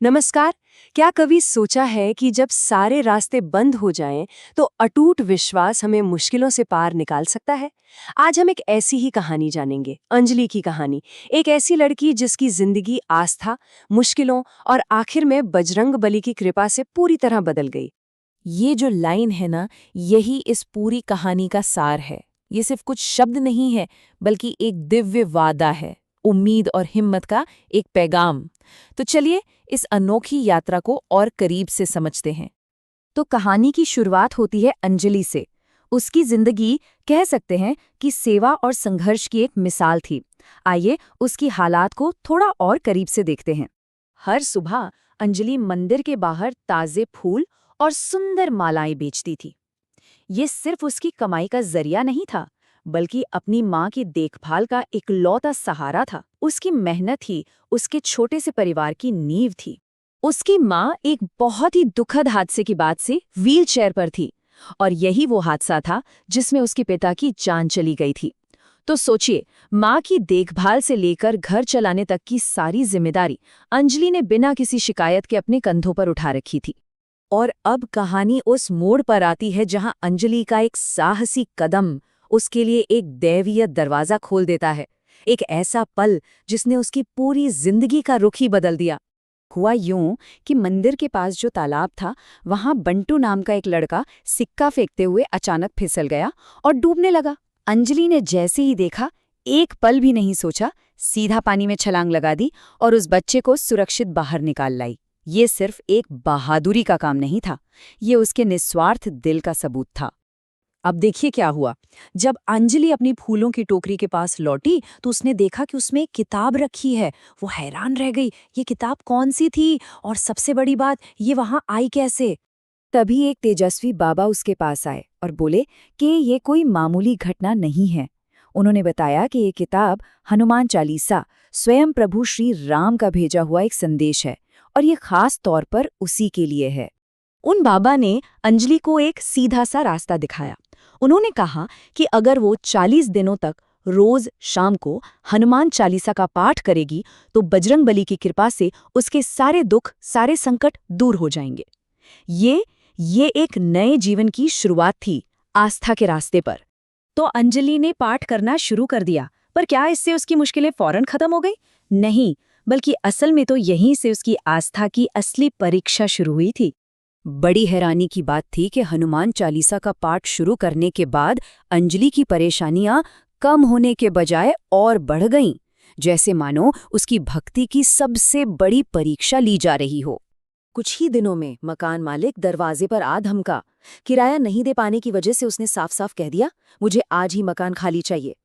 नमस्कार। क्या कभी सोचा है कि जब सारे रास्ते बंद हो जाएं, तो अटूट विश्वास हमें मुश्किलों से पार निकाल सकता है? आज हम एक ऐसी ही कहानी जानेंगे, अंजलि की कहानी। एक ऐसी लड़की जिसकी जिंदगी आस्था, मुश्किलों और आखिर में बजरंगबली की कृपा से पूरी तरह बदल गई। ये जो लाइन है ना, यही इस पूरी कहानी का सार है। ये सिर्फ कुछ शब्द नहीं है, बल्कि एक दिव्य वादा है, उम्मीद और हिम्मत का एक पैगाम। तो चलिए इस अनोखी यात्रा को और करीब से समझते हैं। तो कहानी की शुरुआत होती है अंजलि से। उसकी जिंदगी कह सकते हैं कि सेवा और संघर्ष की एक मिसाल थी। आइए उसकी हालात को थोड़ा और करीब से देखते हैं। हर सुबह अंजलि मंदिर के बाहर ताजे फूल और सुंदर मालाएं बेचती थी। ये सिर्फ उसकी कमाई का जरिया नहीं था, बल्कि अपनी माँ की देखभाल का इकलौता सहारा था। उसकी मेहनत ही उसके छोटे से परिवार की नींव थी। उसकी माँ एक बहुत ही दुखद हादसे की बाद से व्हीलचेयर पर थी, और यही वो हादसा था जिसमें उसके पिता की जान चली गई थी। तो सोचिए, माँ की देखभाल से लेकर घर चलाने तक की सारी जिम्मेदारी अंजलि ने बिना किसी शिकायत के अपने कंधों पर उठा रखी थी। और अब कहानी उस मोड़ पर आती है जहां अंजलि का एक साहसी कदम उसके लिए एक दैवीय दरवाजा खोल देता है। एक ऐसा पल जिसने उसकी पूरी जिंदगी का रुख ही बदल दिया। हुआ यूं कि मंदिर के पास जो तालाब था, वहां बंटू नाम का एक लड़का सिक्का फेंकते हुए अचानक फिसल गया और डूबने लगा। अंजलि ने जैसे ही देखा, एक पल भी नहीं सोचा, सीधा पानी में छलांग लगा दी और उस बच्चे को सुरक्षित बाहर निकाल लाई। ये सिर्फ एक बहादुरी का काम नहीं था, ये उसके निस्वार्थ दिल का सबूत था। अब देखिए क्या हुआ। जब अंजलि अपनी फूलों की टोकरी के पास लौटी तो उसने देखा कि उसमें एक किताब रखी है। वो हैरान रह गई, ये किताब कौन सी थी और सबसे बड़ी बात, ये वहां आई कैसे। तभी एक तेजस्वी बाबा उसके पास आए और बोले कि ये कोई मामूली घटना नहीं है। उन्होंने बताया कि ये किताब हनुमान चालीसा, स्वयं प्रभु श्री राम का भेजा हुआ एक संदेश है, और ये खास तौर पर उसी के लिए है। उन बाबा ने अंजलि को एक सीधा सा रास्ता दिखाया। उन्होंने कहा कि अगर वो 40 दिनों तक रोज शाम को हनुमान चालीसा का पाठ करेगी तो बजरंगबली की कृपा से उसके सारे दुख, सारे संकट दूर हो जाएंगे। ये एक नए जीवन की शुरुआत थी, आस्था के रास्ते पर। तो अंजलि ने पाठ करना शुरू कर दिया, पर क्या इससे उसकी मुश्किलें फौरन खत्म हो गई? नहीं, बल्कि असल में तो यहीं से उसकी आस्था की असली परीक्षा शुरू हुई थी। बड़ी हैरानी की बात थी कि हनुमान चालीसा का पाठ शुरू करने के बाद अंजलि की परेशानियां कम होने के बजाय और बढ़ गईं, जैसे मानो उसकी भक्ति की सबसे बड़ी परीक्षा ली जा रही हो। कुछ ही दिनों में मकान मालिक दरवाजे पर आ धमका। किराया नहीं दे पाने की वजह से उसने साफ साफ कह दिया, मुझे आज ही मकान खाली चाहिए।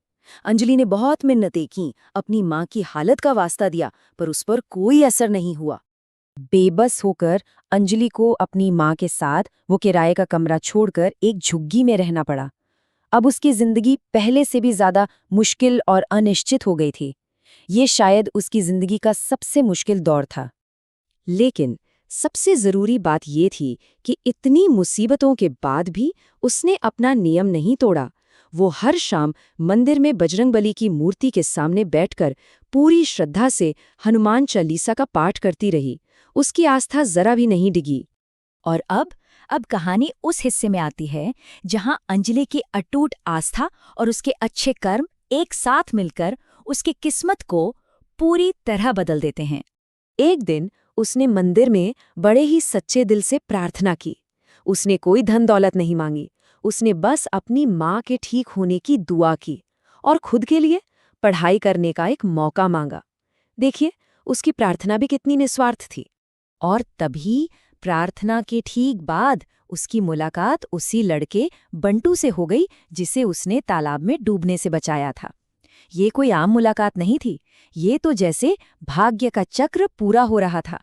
अंजलि ने बहुत मिन्नतें की, अपनी माँ की हालत का वास्ता दिया, पर उस पर कोई असर नहीं हुआ। बेबस होकर अंजलि को अपनी माँ के साथ वो किराए का कमरा छोड़कर एक झुग्गी में रहना पड़ा। अब उसकी जिंदगी पहले से भी ज्यादा मुश्किल और अनिश्चित हो गई थी। ये शायद उसकी जिंदगी का सबसे मुश्किल दौर था। लेकिन सबसे जरूरी बात ये थी कि इतनी मुसीबतों के बाद भी उसने अपना नियम नहीं तोड़ा। वो हर शाम मंदिर में बजरंगबली की मूर्ति के सामने बैठकर पूरी श्रद्धा से हनुमान चालीसा का पाठ करती रही। उसकी आस्था जरा भी नहीं डिगी। और अब कहानी उस हिस्से में आती है जहां अंजलि की अटूट आस्था और उसके अच्छे कर्म एक साथ मिलकर उसकी किस्मत को पूरी तरह बदल देते हैं। एक दिन उसने मंदिर में बड़े ही सच्चे दिल से प्रार्थना की। उसने कोई धन दौलत नहीं मांगी, उसने बस अपनी माँ के ठीक होने की दुआ की और खुद के लिए पढ़ाई करने का एक मौका मांगा। देखिए, उसकी प्रार्थना भी कितनी निस्वार्थ थी। और तभी प्रार्थना के ठीक बाद उसकी मुलाकात उसी लड़के बंटू से हो गई जिसे उसने तालाब में डूबने से बचाया था। ये कोई आम मुलाकात नहीं थी, ये तो जैसे भाग्य का चक्र पूरा हो रहा था।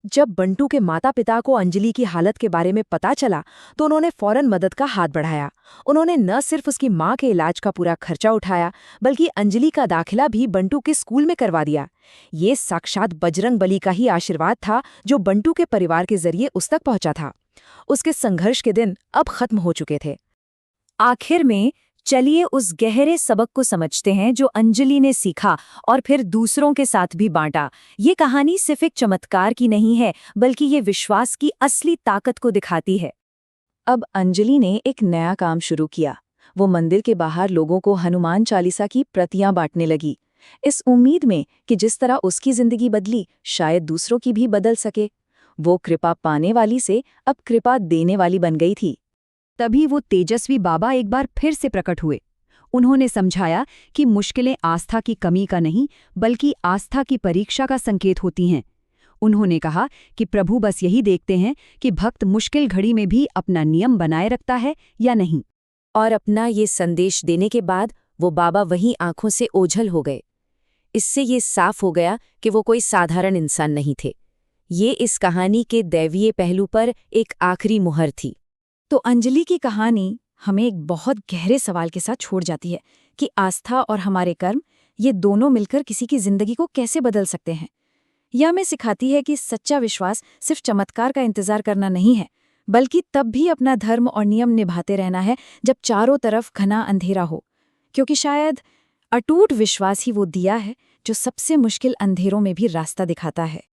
जब बंटू के माता-पिता को अंजलि की हालत के बारे में पता चला तो उन्होंने फौरन मदद का हाथ बढ़ाया। उन्होंने न सिर्फ उसकी माँ के इलाज का पूरा खर्चा उठाया, बल्कि अंजलि का दाखिला भी बंटू के स्कूल में करवा दिया। ये साक्षात बजरंगबली का ही आशीर्वाद था जो बंटू के परिवार के जरिए उस तक पहुंचा था। उसके संघर्ष के दिन अब खत्म हो चुके थे। आखिर में चलिए उस गहरे सबक को समझते हैं जो अंजलि ने सीखा और फिर दूसरों के साथ भी बांटा। ये कहानी सिर्फ एक चमत्कार की नहीं है, बल्कि ये विश्वास की असली ताकत को दिखाती है। अब अंजलि ने एक नया काम शुरू किया। वो मंदिर के बाहर लोगों को हनुमान चालीसा की प्रतियां बांटने लगी, इस उम्मीद में कि जिस तरह उसकी जिंदगी बदली, शायद दूसरों की भी बदल सके। वो कृपा पाने वाली से अब कृपा देने वाली बन गई थी। तभी वो तेजस्वी बाबा एक बार फिर से प्रकट हुए। उन्होंने समझाया कि मुश्किलें आस्था की कमी का नहीं, बल्कि आस्था की परीक्षा का संकेत होती हैं। उन्होंने कहा कि प्रभु बस यही देखते हैं कि भक्त मुश्किल घड़ी में भी अपना नियम बनाए रखता है या नहीं। और अपना ये संदेश देने के बाद वो बाबा वहीं आंखों से ओझल हो गए। इससे ये साफ हो गया कि वो कोई साधारण इंसान नहीं थे। ये इस कहानी के दैवीय पहलू पर एक आखिरी मुहर थी। तो अंजलि की कहानी हमें एक बहुत गहरे सवाल के साथ छोड़ जाती है कि आस्था और हमारे कर्म, ये दोनों मिलकर किसी की जिंदगी को कैसे बदल सकते हैं। यह हमें सिखाती है कि सच्चा विश्वास सिर्फ चमत्कार का इंतजार करना नहीं है, बल्कि तब भी अपना धर्म और नियम निभाते रहना है जब चारों तरफ घना अंधेरा हो, क्योंकि शायद अटूट विश्वास ही वो दिया है जो सबसे मुश्किल अंधेरों में भी रास्ता दिखाता है।